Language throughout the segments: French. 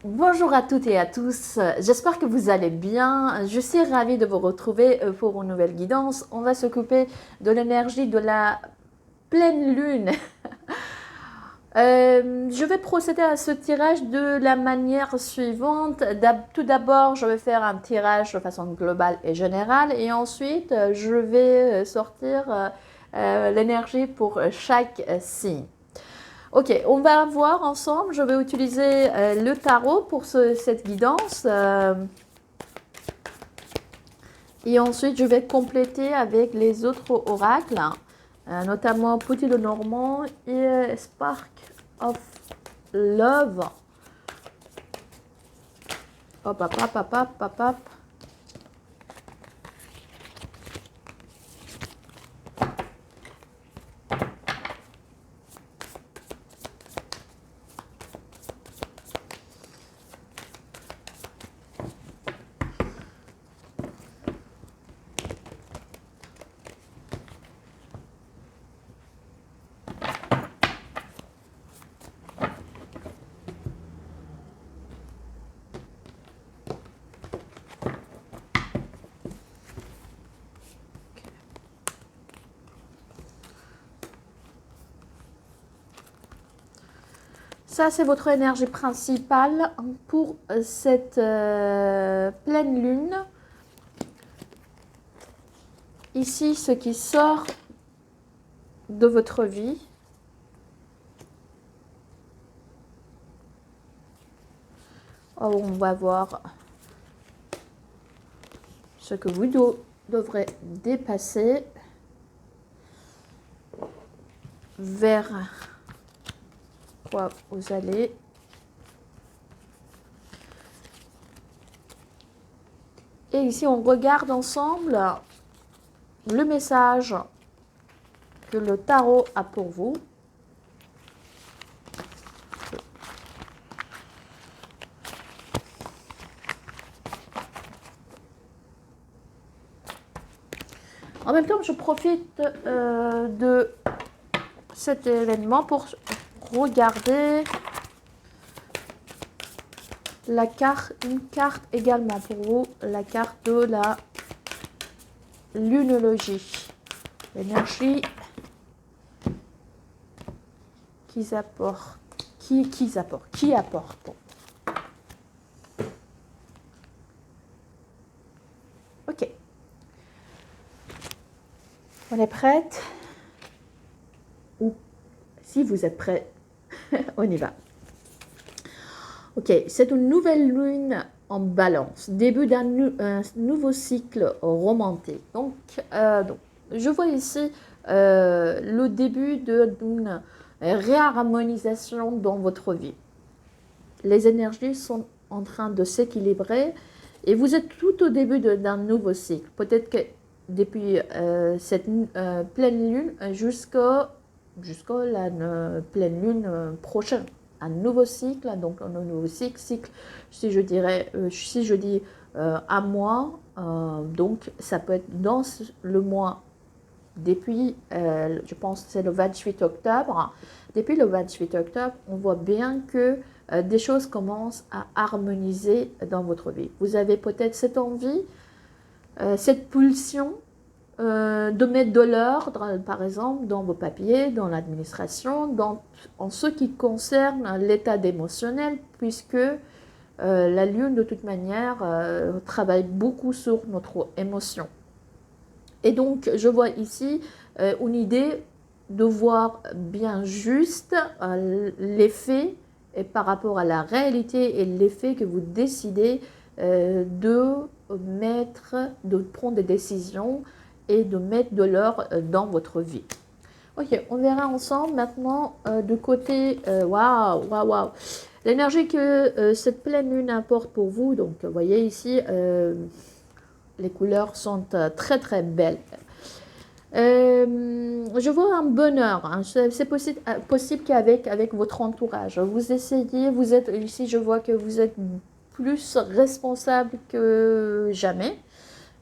Bonjour à toutes et à tous, j'espère que vous allez bien. Je suis ravie de vous retrouver pour une nouvelle guidance. On va s'occuper de l'énergie de la pleine lune. Je vais procéder à ce tirage de la manière suivante. Tout d'abord, je vais faire un tirage de façon globale et générale et ensuite, je vais sortir l'énergie pour chaque signe. Ok, on va voir ensemble. Je vais utiliser le tarot pour cette guidance. Et ensuite, je vais compléter avec les autres oracles, notamment Petit de Normand et Spark of Love. Hop, hop, hop, hop, hop, hop, hop. Ça, c'est votre énergie principale pour cette pleine lune. Ici, ce qui sort de votre vie. Oh, on va voir ce que vous devrez dépasser vers quoi vous allez. Et ici, on regarde ensemble le message que le tarot a pour vous. En même temps, je profite de cet événement pour regarder la carte, une carte également pour vous, la carte de la lunologie. L'énergie qu'ils apportent, qui apporte. Ok. On est prête? Ou si vous êtes prêts, on y va. Ok, c'est une nouvelle lune en balance, début d'un nouveau cycle romantique. Donc, je vois ici le début d'une réharmonisation dans votre vie. Les énergies sont en train de s'équilibrer et vous êtes tout au début d'un nouveau cycle. Peut-être que depuis cette pleine lune jusqu'à la pleine lune prochaine, un nouveau cycle, donc un nouveau cycle, si je dirais, si je dis un mois, donc ça peut être dans le mois depuis, je pense que c'est le 28 octobre, depuis le 28 octobre, on voit bien que des choses commencent à harmoniser dans votre vie. Vous avez peut-être cette envie, cette pulsion de mettre de l'ordre, par exemple, dans vos papiers, dans l'administration, en ce qui concerne l'état émotionnel, puisque la Lune, de toute manière, travaille beaucoup sur notre émotion. Et donc, je vois ici une idée de voir bien juste l'effet et par rapport à la réalité et l'effet que vous décidez de prendre des décisions et de mettre de l'or dans votre vie. Ok, on verra ensemble maintenant de côté, waouh, waouh, waouh, l'énergie que cette pleine lune apporte pour vous. Donc, vous voyez ici, les couleurs sont très très belles. Je vois un bonheur, hein. C'est possible avec votre entourage. Vous essayez, vous êtes ici, je vois que vous êtes plus responsable que jamais.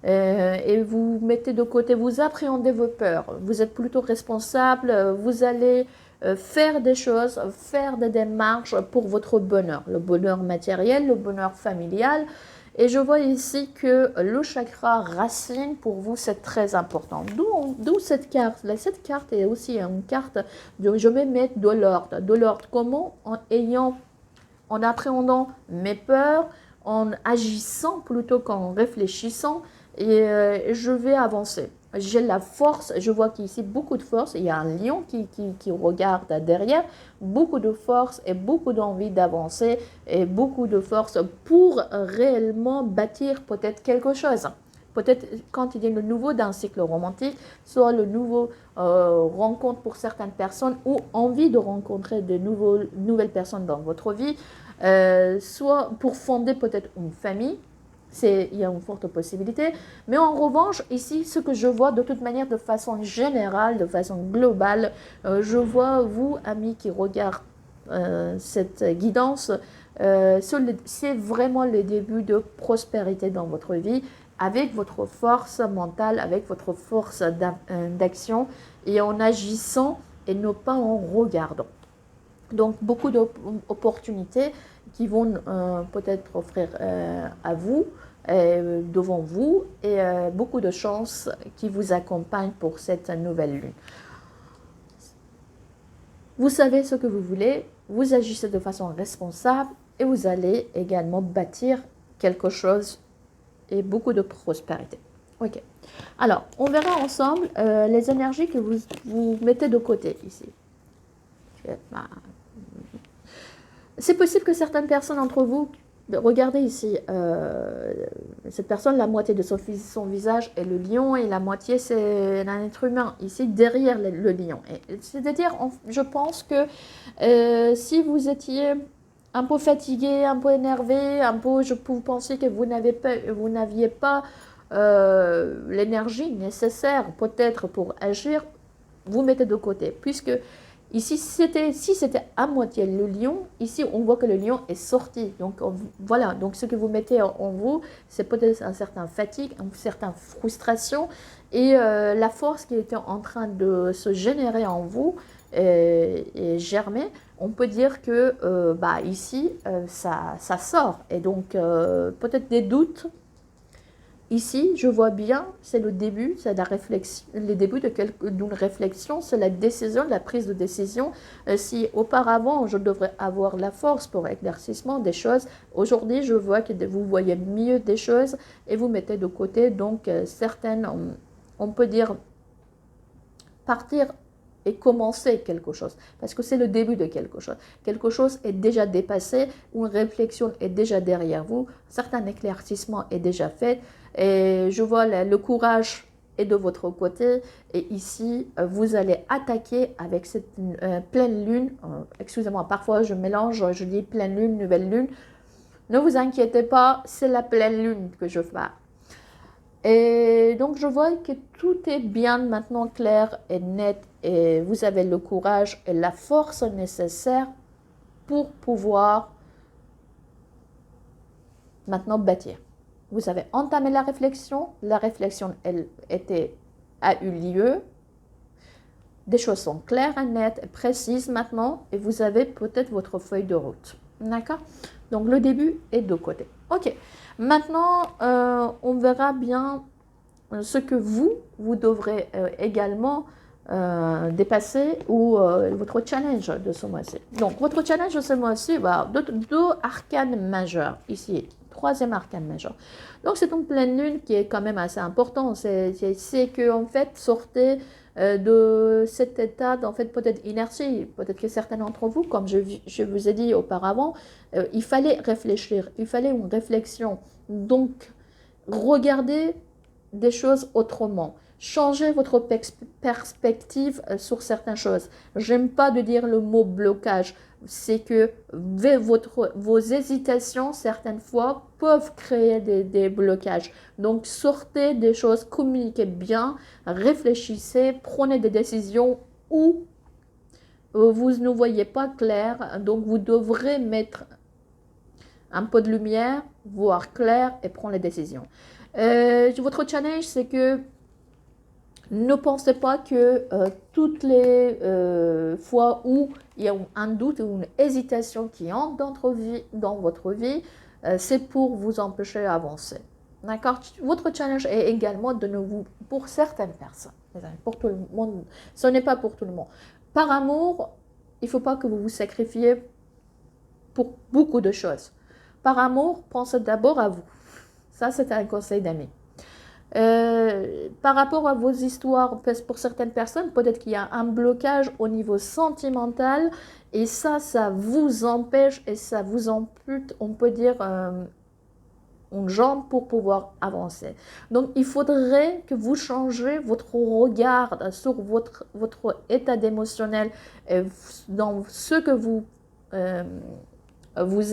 Et vous mettez de côté, vous appréhendez vos peurs. Vous êtes plutôt responsable, vous allez faire des choses, faire des démarches pour votre bonheur, le bonheur matériel, le bonheur familial. Et je vois ici que le chakra racine, pour vous, c'est très important. D'où cette carte. Cette carte est aussi une carte, je vais mettre de l'ordre. De l'ordre, comment? En appréhendant mes peurs, en agissant plutôt qu'en réfléchissant, et je vais avancer. J'ai la force, je vois qu'ici beaucoup de force, il y a un lion qui regarde derrière, beaucoup de force et beaucoup d'envie d'avancer et beaucoup de force pour réellement bâtir peut-être quelque chose. Peut-être quand il y a le nouveau d'un cycle romantique, soit le nouveau rencontre pour certaines personnes ou envie de rencontrer de nouvelles personnes dans votre vie, soit pour fonder peut-être une famille. Il y a une forte possibilité. Mais en revanche, ici, ce que je vois de toute manière, de façon générale, de façon globale, je vois vous, amis qui regardent cette guidance, c'est vraiment le début de prospérité dans votre vie, avec votre force mentale, avec votre force d'action, et en agissant et non pas en regardant. Donc, beaucoup d'opportunités qui vont peut-être offrir à vous, devant vous, et beaucoup de chances qui vous accompagnent pour cette nouvelle lune. Vous savez ce que vous voulez, vous agissez de façon responsable et vous allez également bâtir quelque chose et beaucoup de prospérité. Ok. Alors, on verra ensemble les énergies que vous mettez de côté ici. C'est possible que certaines personnes d'entre vous, regardez ici, cette personne, la moitié de son visage est le lion et la moitié c'est un être humain, ici derrière le lion. C'est-à-dire, je pense que si vous étiez un peu fatigué, un peu énervé, un peu, vous pensez que vous n'aviez pas l'énergie nécessaire peut-être pour agir, vous mettez de côté, puisque ici, si c'était à moitié le lion, ici on voit que le lion est sorti. Donc voilà, donc ce que vous mettez en vous, c'est peut-être un certain fatigue, une certaine frustration, et la force qui était en train de se générer en vous et germer, on peut dire que ici ça sort. Et donc peut-être des doutes. Ici, je vois bien, c'est le début, c'est la réflexion, le début d'une réflexion, c'est la décision, la prise de décision. Si auparavant, je devrais avoir la force pour éclaircissement des choses, aujourd'hui, je vois que vous voyez mieux des choses et vous mettez de côté, donc certaines, on peut dire, partir et commencer quelque chose, parce que c'est le début de quelque chose. Quelque chose est déjà dépassé, une réflexion est déjà derrière vous, certain éclaircissement est déjà fait, et je vois le courage est de votre côté, et ici, vous allez attaquer avec cette pleine lune, excusez-moi, parfois je mélange, je dis pleine lune, nouvelle lune, ne vous inquiétez pas, c'est la pleine lune que je fais. Et donc, je vois que tout est bien maintenant clair et net et vous avez le courage et la force nécessaire pour pouvoir maintenant bâtir. Vous avez entamé la réflexion elle a eu lieu, des choses sont claires et nettes et précises maintenant et vous avez peut-être votre feuille de route. D'accord? Donc, le début est de côté. Ok. Maintenant, on verra bien ce que vous devrez également dépasser ou votre challenge de ce mois-ci. Donc, votre challenge de ce mois-ci, deux arcanes majeurs ici. Troisième arcane majeur. Donc, c'est une pleine lune qui est quand même assez important. C'est que, en fait, sortez de cet état, en fait, peut-être inertie. Peut-être que certains d'entre vous, comme je vous ai dit auparavant, il fallait réfléchir. Il fallait une réflexion. Donc, regardez des choses autrement. Changez votre perspective sur certaines choses. J'aime pas de dire le mot blocage. C'est que vos hésitations, certaines fois, peuvent créer des blocages. Donc, sortez des choses, communiquez bien, réfléchissez, prenez des décisions où vous ne voyez pas clair. Donc, vous devrez mettre un peu de lumière, voir clair et prendre les décisions. Votre challenge, c'est que Ne pensez pas que toutes les fois où il y a un doute ou une hésitation qui entre dans votre vie, c'est pour vous empêcher d'avancer. D'accord? Votre challenge est également de ne vous, pour certaines personnes, pour tout le monde, ce n'est pas pour tout le monde. Par amour, il ne faut pas que vous vous sacrifiez pour beaucoup de choses. Par amour, pensez d'abord à vous. Ça, c'est un conseil d'amis. Par rapport à vos histoires, pour certaines personnes, peut-être qu'il y a un blocage au niveau sentimental et ça vous empêche et ça vous ampute, on peut dire, une jambe pour pouvoir avancer. Donc, il faudrait que vous changez votre regard sur votre état émotionnel dans ce que vous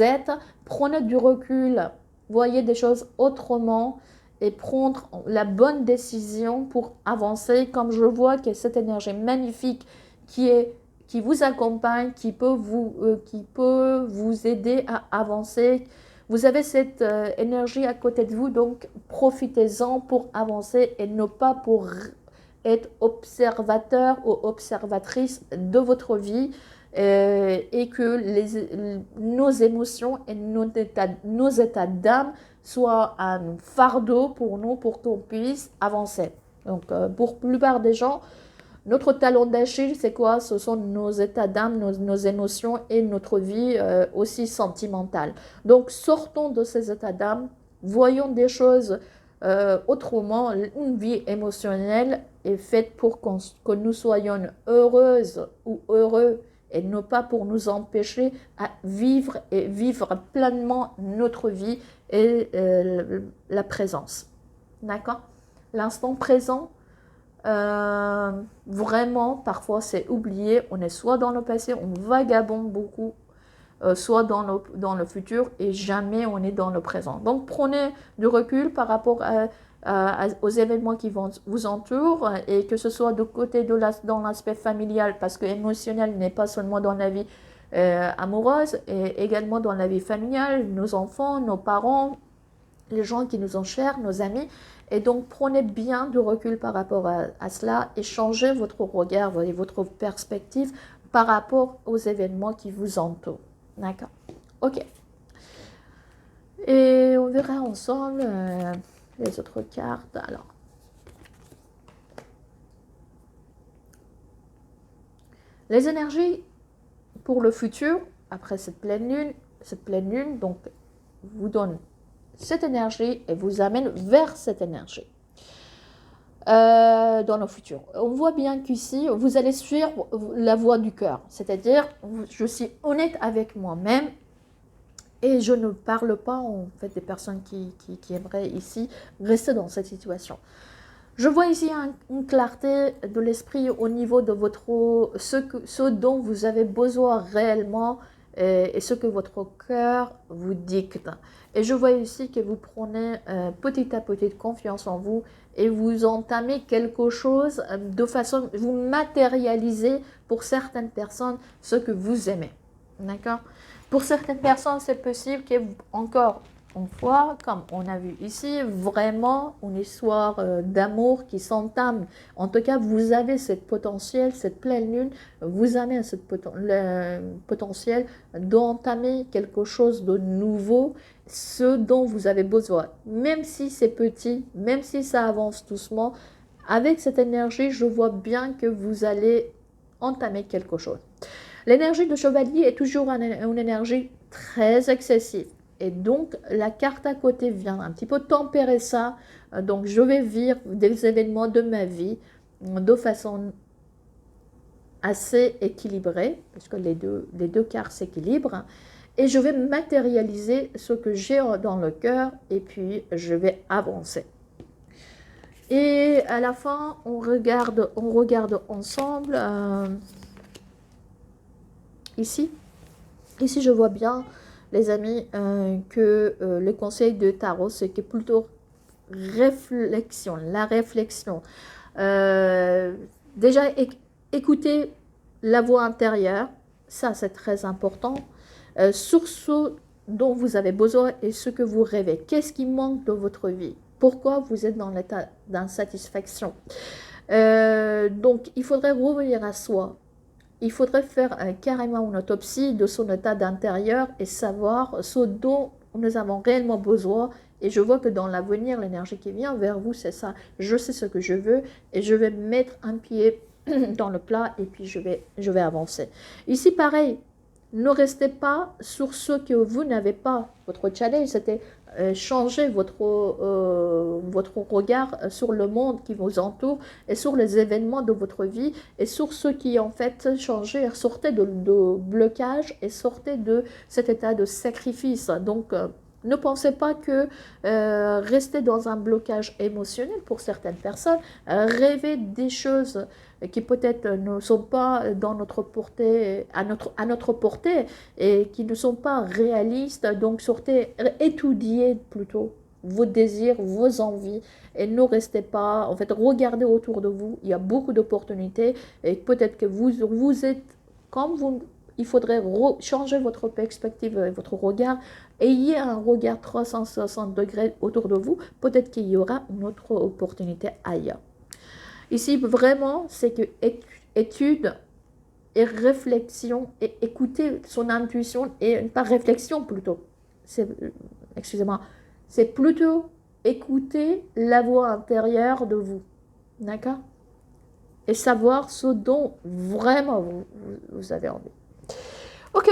êtes. Prenez du recul, voyez des choses autrement et prendre la bonne décision pour avancer. Comme je vois que cette énergie magnifique qui vous accompagne, qui peut vous aider à avancer. Vous avez cette énergie à côté de vous, donc profitez-en pour avancer et non pas pour être observateur ou observatrice de votre vie et que nos émotions et nos états d'âme soient un fardeau pour nous pour qu'on puisse avancer. Donc pour la plupart des gens, notre talon d'Achille, c'est quoi? Ce sont nos états d'âme, nos émotions et notre vie aussi sentimentale. Donc, sortons de ces états d'âme, voyons des choses autrement. Une vie émotionnelle est faite pour que nous soyons heureuses ou heureux et non pas pour nous empêcher à vivre et vivre pleinement notre vie et la présence. D'accord? L'instant présent, vraiment, parfois c'est oublié, on est soit dans le passé, on vagabonde beaucoup, soit dans le futur et jamais on est dans le présent. Donc prenez du recul par rapport aux événements qui vous entourent et que ce soit de côté dans l'aspect familial parce que émotionnel n'est pas seulement dans la vie amoureuse et également dans la vie familiale, nos enfants, nos parents, les gens qui nous sont chers, nos amis. Et donc, prenez bien du recul par rapport à cela et changez votre regard et votre perspective par rapport aux événements qui vous entourent. D'accord? Ok. Et on verra ensemble les autres cartes. Alors, les énergies pour le futur, après cette pleine lune, donc, vous donne cette énergie et vous amène vers cette énergie dans le futur. On voit bien qu'ici, vous allez suivre la voie du cœur, c'est-à-dire je suis honnête avec moi-même et je ne parle pas en fait des personnes qui aimeraient ici rester dans cette situation. Je vois ici une clarté de l'esprit au niveau de ce dont vous avez besoin réellement et ce que votre cœur vous dicte. Et je vois ici que vous prenez petit à petit confiance en vous et vous entamez quelque chose de façon, vous matérialisez pour certaines personnes ce que vous aimez. D'accord? Pour certaines personnes, c'est possible que encore une fois, comme on a vu ici, vraiment une histoire d'amour qui s'entame. En tout cas, vous avez cette potentiel, cette pleine lune, vous avez le potentiel d'entamer quelque chose de nouveau, ce dont vous avez besoin. Même si c'est petit, même si ça avance doucement, avec cette énergie, je vois bien que vous allez entamer quelque chose. L'énergie de chevalier est toujours une énergie très excessive. Et donc, la carte à côté vient un petit peu tempérer ça. Donc, je vais vivre des événements de ma vie de façon assez équilibrée, parce que les deux cartes s'équilibrent. Et je vais matérialiser ce que j'ai dans le cœur et puis je vais avancer. Et à la fin, on regarde ensemble ici. Ici, je vois bien, les amis, que le conseil de tarot, c'est que plutôt réflexion, la réflexion. Déjà, écoutez la voix intérieure, ça c'est très important. Sur ce dont vous avez besoin et ce que vous rêvez. Qu'est-ce qui manque dans votre vie? Pourquoi vous êtes dans l'état d'insatisfaction? Donc, il faudrait revenir à soi. Il faudrait faire carrément une autopsie de son état d'intérieur et savoir ce dont nous avons réellement besoin. Et je vois que dans l'avenir, l'énergie qui vient vers vous, c'est ça. Je sais ce que je veux et je vais mettre un pied dans le plat et puis je vais avancer. Ici, pareil, ne restez pas sur ce que vous n'avez pas. Votre challenge, c'était changer votre regard sur le monde qui vous entoure et sur les événements de votre vie et sur ce qui en fait changé, sortez de blocage et sortez de cet état de sacrifice. Donc, ne pensez pas que rester dans un blocage émotionnel pour certaines personnes, rêver des choses qui peut-être ne sont pas dans notre portée, à notre portée et qui ne sont pas réalistes. Donc, sortez, étudiez plutôt vos désirs, vos envies et ne restez pas, en fait, regardez autour de vous, il y a beaucoup d'opportunités et peut-être que vous êtes, comme vous, il faudrait changer votre perspective et votre regard, ayez un regard 360 degrés autour de vous, peut-être qu'il y aura une autre opportunité ailleurs. Ici, vraiment, c'est que étude et réflexion et écouter son intuition et pas réflexion plutôt. Excusez-moi, c'est plutôt écouter la voix intérieure de vous. D'accord? Et savoir ce dont vraiment vous avez envie. Ok,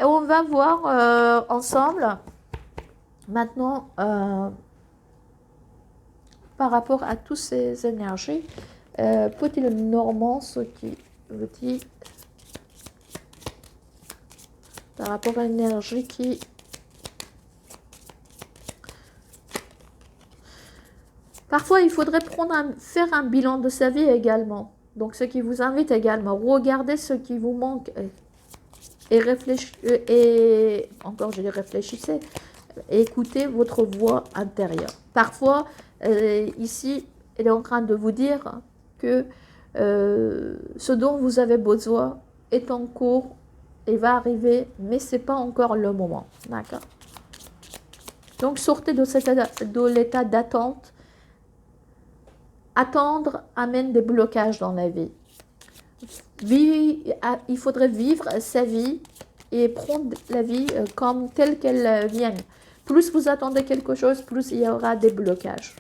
on va voir ensemble maintenant par rapport à toutes ces énergies. Petit le normand, ce qui veut dire par rapport à l'énergie qui parfois il faudrait faire un bilan de sa vie également. Donc ce qui vous invite également, regardez ce qui vous manque et encore je dis réfléchissez, et écoutez votre voix intérieure. Parfois ici elle est en train de vous dire que ce dont vous avez besoin est en cours et va arriver, mais ce n'est pas encore le moment. D'accord? Donc, sortez de l'état d'attente. Attendre amène des blocages dans la vie. Il faudrait vivre sa vie et prendre la vie comme telle qu'elle vient. Plus vous attendez quelque chose, plus il y aura des blocages.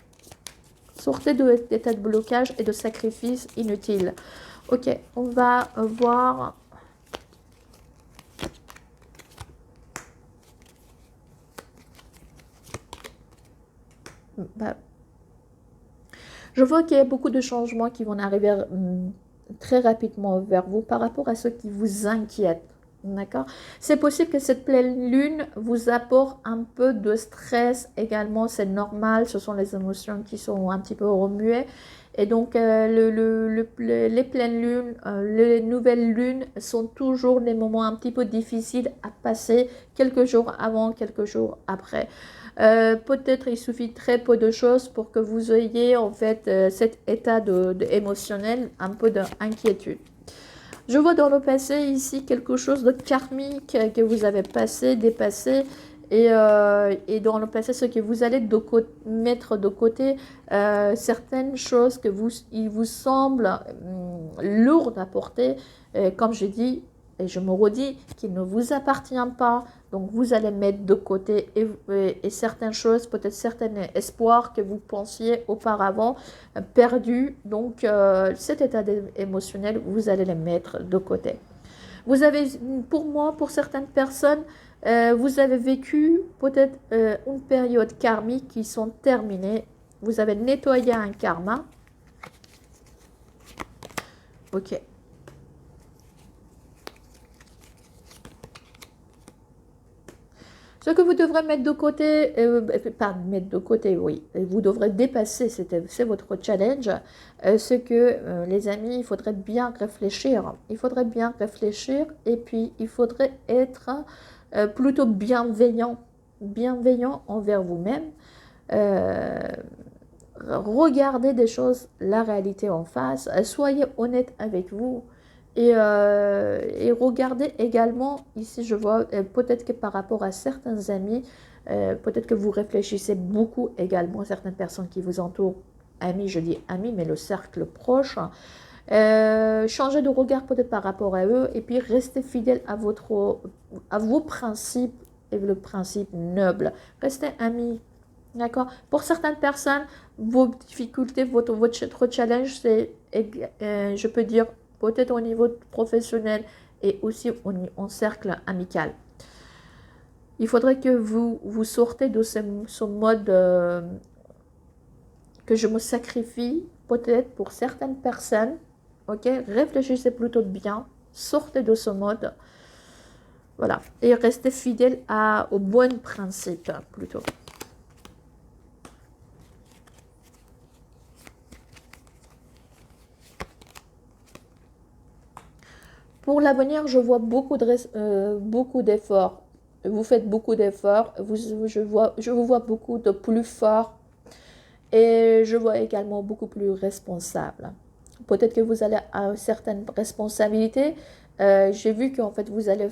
Sortez de l'état de blocage et de sacrifice inutile. Ok, on va voir. Je vois qu'il y a beaucoup de changements qui vont arriver très rapidement vers vous par rapport à ce qui vous inquiète. D'accord? C'est possible que cette pleine lune vous apporte un peu de stress également, c'est normal, ce sont les émotions qui sont un petit peu remuées. Et donc, les pleines lunes, les nouvelles lunes sont toujours des moments un petit peu difficiles à passer quelques jours avant, quelques jours après. Peut-être il suffit très peu de choses pour que vous ayez en fait cet état émotionnel, un peu d'inquiétude. Je vois dans le passé ici quelque chose de karmique que vous avez dépassé. Et dans le passé, ce que vous allez mettre de côté, certaines choses il vous semble lourdes à porter, comme je dis, et je me redis, qui ne vous appartient pas. Donc, vous allez mettre de côté et certaines choses, peut-être certains espoirs que vous pensiez auparavant perdus. Donc, cet état émotionnel, vous allez les mettre de côté. Vous avez, pour moi, pour certaines personnes, vous avez vécu peut-être une période karmique qui sont terminées. Vous avez nettoyé un karma. Ok. Ce que vous devrez mettre de côté, pas mettre de côté, oui, vous devrez dépasser, c'est votre challenge, ce que, les amis, il faudrait bien réfléchir. Il faudrait bien réfléchir et puis il faudrait être plutôt bienveillant envers vous-même. Regardez des choses, la réalité en face, soyez honnête avec vous. Et regardez également, ici je vois, peut-être que par rapport à certains amis, peut-être que vous réfléchissez beaucoup également, certaines personnes qui vous entourent, amis, je dis amis, mais le cercle proche. Changez de regard peut-être par rapport à eux et puis restez fidèle à vos principes et le principe noble. Restez amis, d'accord? Pour certaines personnes, vos difficultés, votre challenge, c'est, je peux dire, peut-être au niveau professionnel et aussi en cercle amical. Il faudrait que vous sortez de ce mode que je me sacrifie, peut-être pour certaines personnes. Ok, réfléchissez plutôt bien, sortez de ce mode, voilà, et restez fidèle aux bons principes plutôt. Pour l'avenir, je vois beaucoup d'efforts. Vous faites beaucoup d'efforts, je vous vois beaucoup de plus fort et je vois également beaucoup plus responsable. Peut-être que vous allez à certaines responsabilités. J'ai vu qu'en fait, vous allez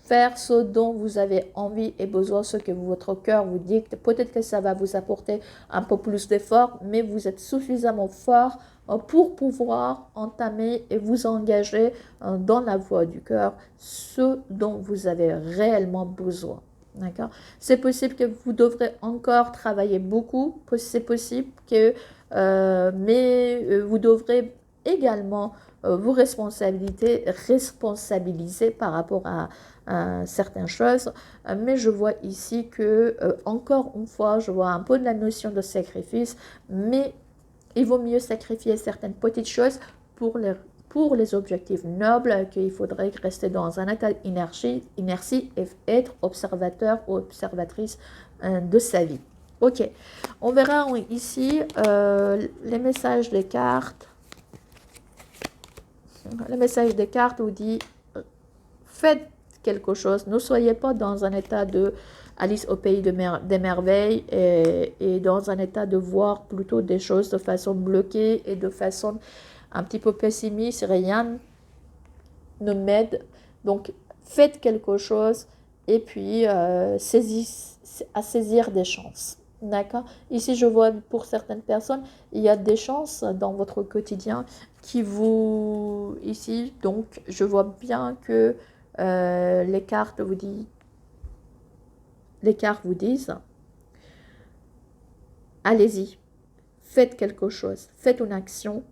faire ce dont vous avez envie et besoin, ce que votre cœur vous dicte. Peut-être que ça va vous apporter un peu plus d'effort, mais vous êtes suffisamment fort pour pouvoir entamer et vous engager dans la voie du cœur, ce dont vous avez réellement besoin. D'accord? C'est possible que vous devrez encore travailler beaucoup, c'est possible que, mais vous devrez également vous responsabiliser par rapport à certaines choses, mais je vois ici que, encore une fois, je vois un peu de la notion de sacrifice, mais il vaut mieux sacrifier certaines petites choses pour les objectifs nobles, qu'il faudrait rester dans un état d'inertie et être observateur ou observatrice de sa vie. Ok, on verra ici les messages des cartes. Le message des cartes vous dit, faites quelque chose, ne soyez pas dans un état de Alice au pays des merveilles et dans un état de voir plutôt des choses de façon bloquée et de façon un petit peu pessimiste, rien ne m'aide. Donc faites quelque chose et puis saisir des chances. D'accord? Ici, je vois pour certaines personnes, il y a des chances dans votre quotidien qui vous... Ici, donc, je vois bien que les cartes vous disent, allez-y, faites quelque chose, faites une action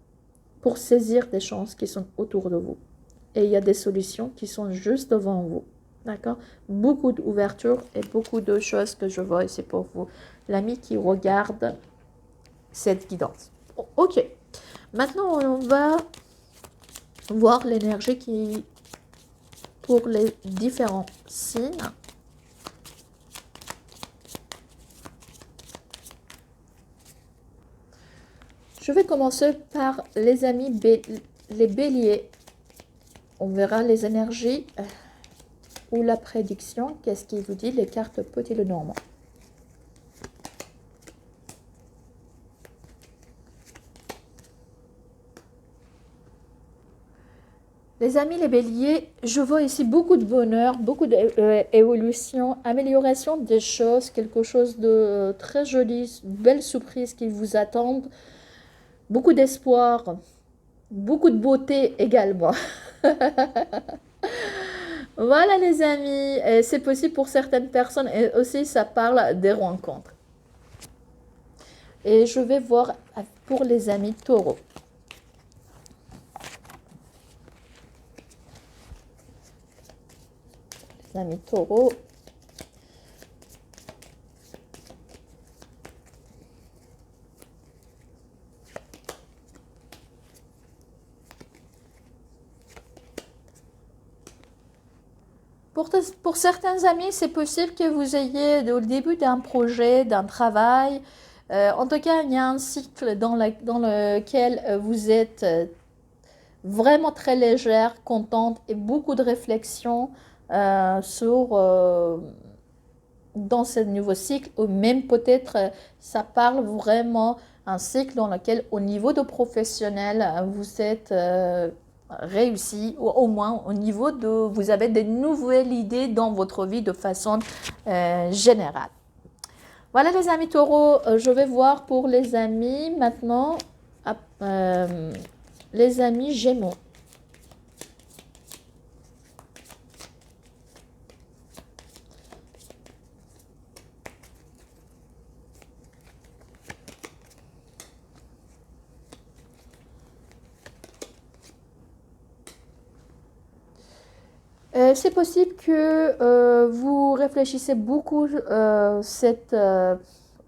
pour saisir des chances qui sont autour de vous. Et il y a des solutions qui sont juste devant vous. D'accord? Beaucoup d'ouverture et beaucoup de choses que je vois ici pour vous. L'ami qui regarde cette guidance. Ok. Maintenant, on va voir l'énergie qui pour les différents signes. Je vais commencer par les amis, les béliers. On verra les énergies ou la prédiction. Qu'est-ce qu'il vous dit, les cartes Petit le Normand. Les amis, les béliers, je vois ici beaucoup de bonheur, beaucoup d'évolution, amélioration des choses, quelque chose de très joli, une belle surprise qui vous attend, beaucoup d'espoir, beaucoup de beauté également. Voilà les amis, c'est possible pour certaines personnes et aussi ça parle des rencontres. Et je vais voir pour les amis taureaux. Les amis taureaux. Pour certains amis, c'est possible que vous ayez au début d'un projet, d'un travail. En tout cas, il y a un cycle dans lequel vous êtes vraiment très légère, contente et beaucoup de réflexion dans ce nouveau cycle. Ou même peut-être ça parle vraiment un cycle dans lequel au niveau de professionnel, vous êtes... réussi, ou au moins au niveau de vous avez des nouvelles idées dans votre vie de façon générale. Voilà les amis taureaux, je vais voir pour les amis maintenant, les amis gémeaux. C'est possible que vous réfléchissez beaucoup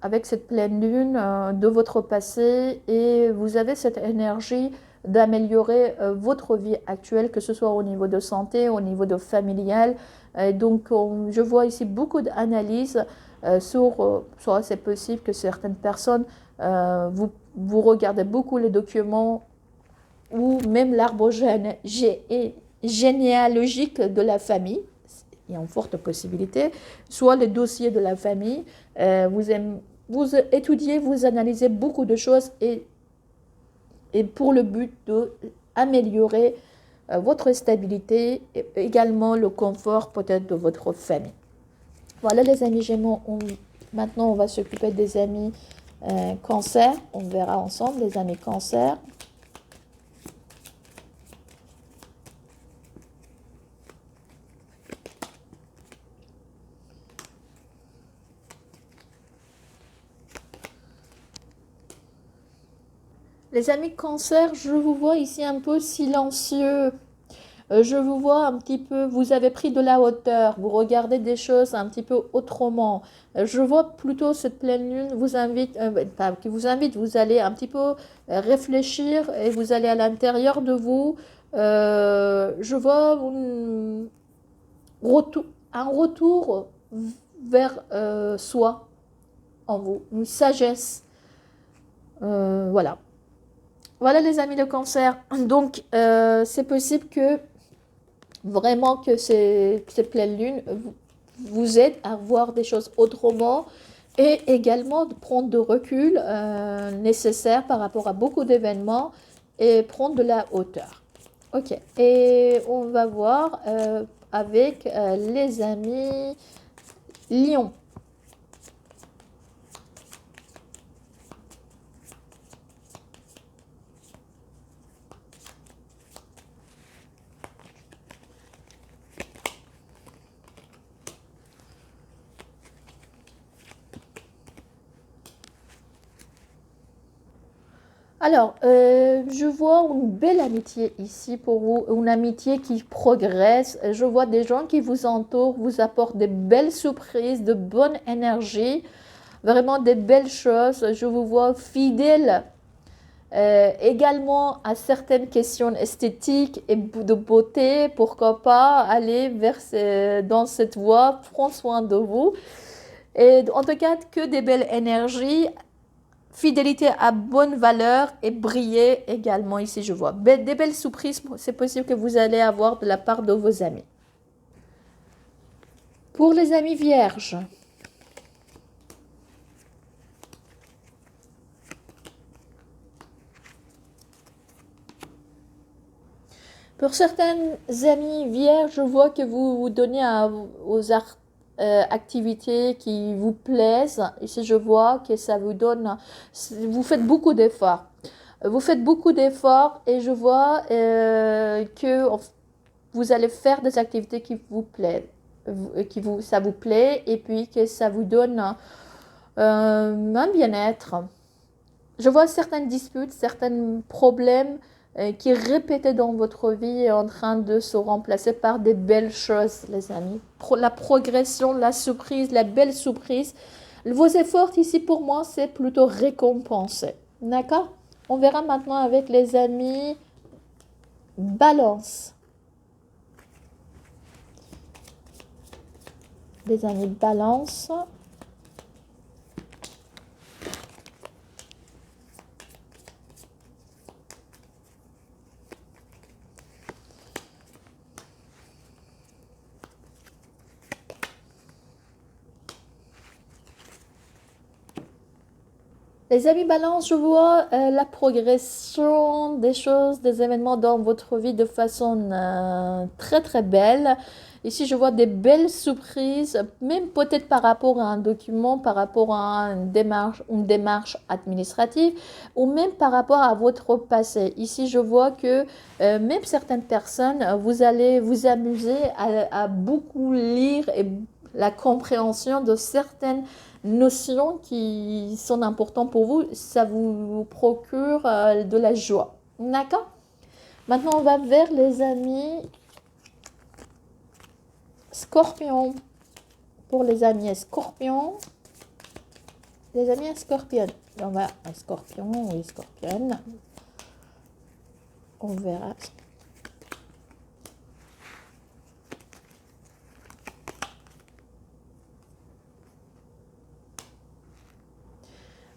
avec cette pleine lune de votre passé et vous avez cette énergie d'améliorer votre vie actuelle, que ce soit au niveau de santé, au niveau de familial. Donc, je vois ici beaucoup d'analyses sur c'est possible que certaines personnes, vous regardez beaucoup les documents ou même l'arbre généalogique de la famille, il y a une forte possibilité, soit le dossier de la famille, vous étudiez, vous analysez beaucoup de choses et pour le but d'améliorer votre stabilité et également le confort peut-être de votre famille. Voilà les amis Gémeaux, maintenant on va s'occuper des amis Cancer, on verra ensemble les amis Cancer. Les amis Cancer, je vous vois ici un peu silencieux. Je vous vois un petit peu, vous avez pris de la hauteur, vous regardez des choses un petit peu autrement. Je vois plutôt cette pleine lune qui vous invite, vous allez un petit peu réfléchir et vous allez à l'intérieur de vous. Je vois un retour vers soi en vous, une sagesse. Voilà. Voilà les amis de Cancer. Donc, c'est possible que vraiment que ces pleines lunes vous aident à voir des choses autrement et également de prendre de recul nécessaire par rapport à beaucoup d'événements et prendre de la hauteur. Ok, et on va voir avec les amis Lion. Alors, je vois une belle amitié ici pour vous, une amitié qui progresse. Je vois des gens qui vous entourent, vous apportent des belles surprises, de bonne énergie, vraiment des belles choses. Je vous vois fidèle également à certaines questions esthétiques et de beauté. Pourquoi pas aller dans cette voie, prends soin de vous. Et en tout cas, que des belles énergies. Fidélité à bonne valeur et briller également ici, je vois. Des belles surprises, c'est possible que vous allez avoir de la part de vos amis. Pour les amis vierges, pour certains amis vierges, je vois que vous vous donnez aux activités qui vous plaisent. Ici, je vois que ça vous donne, vous faites beaucoup d'efforts. Vous faites beaucoup d'efforts et je vois que vous allez faire des activités qui vous plaisent, ça vous plaît et puis que ça vous donne un bien-être. Je vois certaines disputes, certains problèmes qui répétés dans votre vie est en train de se remplacer par des belles choses, les amis. La progression, la surprise, la belle surprise. Vos efforts ici, pour moi, c'est plutôt récompensé. D'accord? On verra maintenant avec les amis Balance. Les amis Balance. Les amis Balance, je vois la progression des choses, des événements dans votre vie de façon très très belle. Ici, je vois des belles surprises, même peut-être par rapport à un document, par rapport à une démarche administrative, ou même par rapport à votre passé. Ici, je vois que même certaines personnes, vous allez vous amuser à beaucoup lire et la compréhension de certaines notions qui sont importantes pour vous. Ça vous procure de la joie. D'accord? Maintenant, on va vers les amis Scorpion. Pour les amis Scorpion. Les amis Scorpion. On va un Scorpion ou Scorpion. On verra.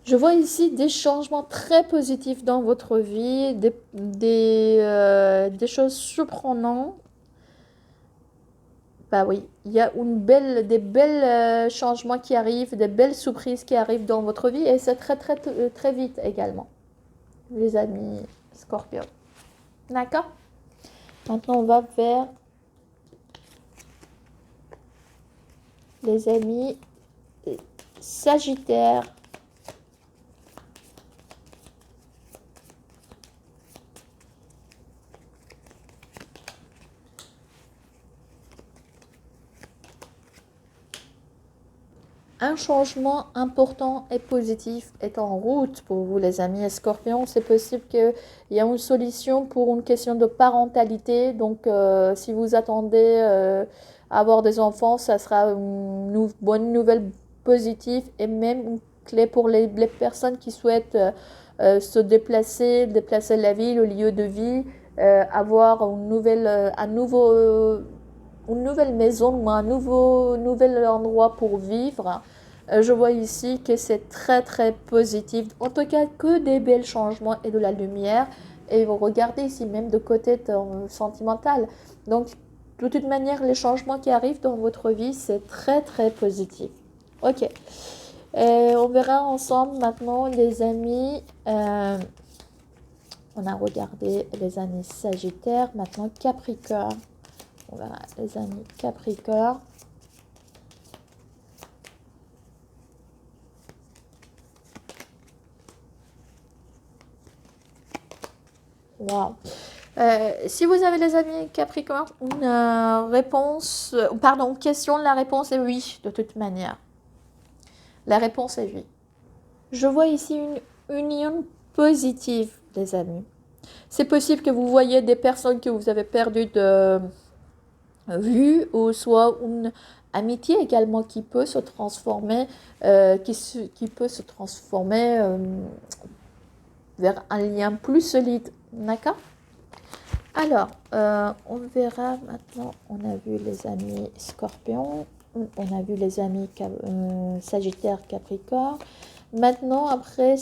Je vois ici des changements très positifs dans votre vie, des choses surprenantes. Bah oui, il y a des belles changements qui arrivent, des belles surprises qui arrivent dans votre vie et c'est très vite également, les amis Scorpion. D'accord? Maintenant, on va vers les amis Sagittaire. Un changement important et positif est en route pour vous, les amis Scorpions. C'est possible qu'il y ait une solution pour une question de parentalité. Donc, si vous attendez à avoir des enfants, ça sera une bonne nouvelle positive et même une clé pour les personnes qui souhaitent se déplacer la vie, le lieu de vie, avoir une nouvelle maison ou un nouvel endroit pour vivre. Je vois ici que c'est très positif. En tout cas, que des belles changements et de la lumière. Et vous regardez ici même de côté sentimental. Donc, de toute manière, les changements qui arrivent dans votre vie, c'est très positif. Ok. On verra ensemble maintenant les amis. On a regardé les amis Sagittaire. Maintenant, Capricorne. On verra les amis Capricorne. Wow. Si vous avez les amis Capricorne, une question, la réponse est oui, de toute manière. La réponse est oui. Je vois ici une union positive, les amis. C'est possible que vous voyez des personnes que vous avez perdues de vue, ou soit une amitié également qui peut se transformer, vers un lien plus solide. D'accord? Alors, on verra maintenant, on a vu les amis Scorpion, on a vu les amis Sagittaire, Capricorne. Maintenant, après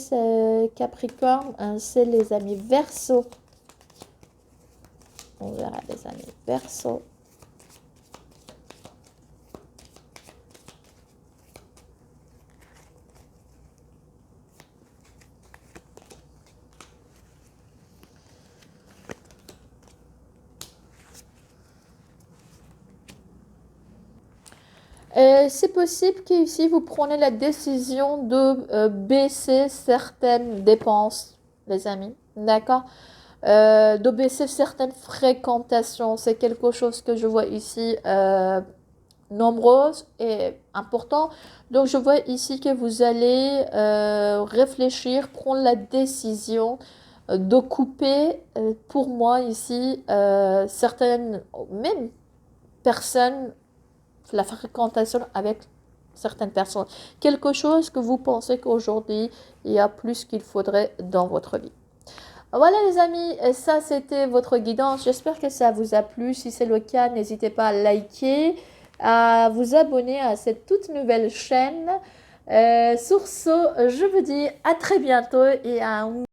Capricorne, c'est les amis Verseau. On verra les amis Verseau. C'est possible qu'ici vous prenez la décision de baisser certaines dépenses, les amis, d'accord? De baisser certaines fréquentations. C'est quelque chose que je vois ici nombreuses et important. Donc, je vois ici que vous allez réfléchir, prendre la décision de couper, pour moi ici, certaines, même personnes, la fréquentation avec certaines personnes. Quelque chose que vous pensez qu'aujourd'hui, il y a plus qu'il faudrait dans votre vie. Voilà les amis, ça c'était votre guidance. J'espère que ça vous a plu. Si c'est le cas, n'hésitez pas à liker, à vous abonner à cette toute nouvelle chaîne. Sur ce, je vous dis à très bientôt et à un